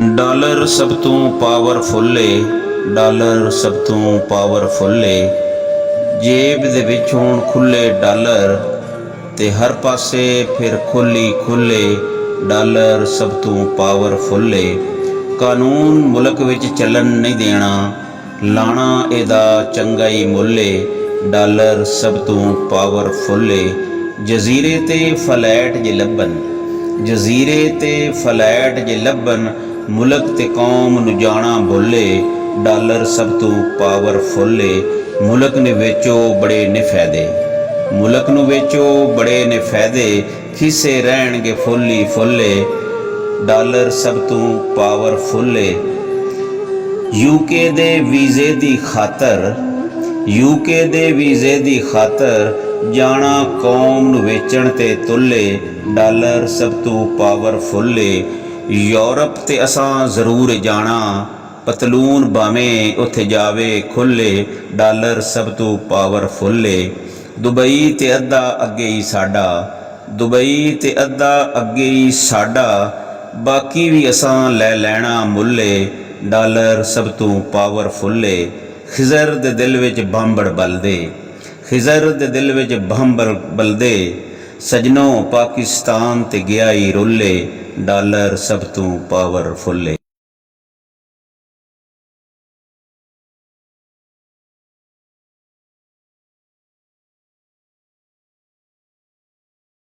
Dollar ਸਭ ਤੋਂ powerful ਏ, dollar ਸਭ ਤੋਂ ਪਾਵਰਫੁੱਲ ਏ। ਜੇਬ ਦੇ ਵਿੱਚ ਹੋਣ ਖੁੱਲੇ ਡਾਲਰ ਤੇ ਹਰ ਪਾਸੇ ਫਿਰ ਖੁੱਲੀ ਖੁੱਲੇ, ਡਾਲਰ ਸਭ ਤੋਂ ਪਾਵਰਫੁੱਲ ਏ। ਕਾਨੂੰਨ ਮੁਲਕ ਵਿੱਚ ਚੱਲਣ ਨਹੀਂ ਦੇਣਾ, ਲਾਣਾ ਇਹਦਾ ਚੰਗਾ ਹੀ ਮੁੱਲ ਏ, ਡਾਲਰ ਸਭ ਤੋਂ ਪਾਵਰਫੁੱਲ ਏ। ਜਜ਼ੀਰੇ ਤੇ ਫਲੈਟ ਜੇ ਲੱਭਣ, ਜਜ਼ੀਰੇ ਤੇ ਫਲੈਟ ਜੇ ਲੱਭਣ, ਮੁਲਕ ਤੇ ਕੌਮ ਨੂੰ ਜਾਣਾ ਭੁੱਲੇ, ਡਾਲਰ ਸਭ ਤੋਂ ਪਾਵਰਫੁੱਲ ਏ। ਮੁਲਕ ਨੇ ਵੇਚੋ ਬੜੇ ਨੇ ਫਾਇਦੇ, ਮੁਲਕ ਨੂੰ ਵੇਚੋ ਬੜੇ ਨੇ ਫਾਇਦੇ, ਖੀਸੇ ਰਹਿਣਗੇ ਫੁੱਲੀ ਫੁੱਲੇ, ਡਾਲਰ ਸਭ ਤੋਂ ਪਾਵਰਫੁੱਲ ਏ। ਯੂਕੇ ਦੇ ਵੀਜ਼ੇ ਦੀ ਖਾਤਰ, ਯੂਕੇ ਦੇ ਵੀਜ਼ੇ ਦੀ ਖਾਤਰ, ਜਾਣਾ ਕੌਮ ਨੂੰ ਵੇਚਣ ਤੇ ਤੁੱਲੇ, ਡਾਲਰ ਸਭ ਤੋਂ ਪਾਵਰਫੁੱਲ ਏ। ਯੂਰਪ ਤੇ ਅਸਾਂ ਜ਼ਰੂਰ ਜਾਣਾ, ਪਤਲੂਨ ਭਾਵੇਂ ਉੱਥੇ ਜਾਵੇ ਖੁੱਲੇ, ਡਾਲਰ ਸਭ ਤੋਂ ਪਾਵਰਫੁੱਲ ਏ। ਦੁਬਈ ਤੇ ਅੱਧਾ ਅੱਗੇ ਹੀ ਸਾਡਾ, ਦੁਬਈ ਤੇ ਅੱਧਾ ਅੱਗੇ ਹੀ ਸਾਡਾ, ਬਾਕੀ ਵੀ ਅਸਾਂ ਲੈ ਲੈਣਾ ਮੁੱਲੇ, ਡਾਲਰ ਸਭ ਤੋਂ ਪਾਵਰਫੁੱਲ ਏ। ਖਿਜ਼ਰ ਦੇ ਦਿਲ ਵਿੱਚ ਬੰਬੜ ਬਲਦੇ, ਖਿਜ਼ਰ ਦੇ ਦਿਲ ਵਿੱਚ ਬੰਬੜ ਬਲਦੇ, ਸਜਣੋਂ ਪਾਕਿਸਤਾਨ ਤੇ ਗਿਆ ਹੀ ਰੁੱਲੇ, ਡਾਲਰ ਸਭ ਤੋਂ ਪਾਵਰਫੁੱਲ ਏ।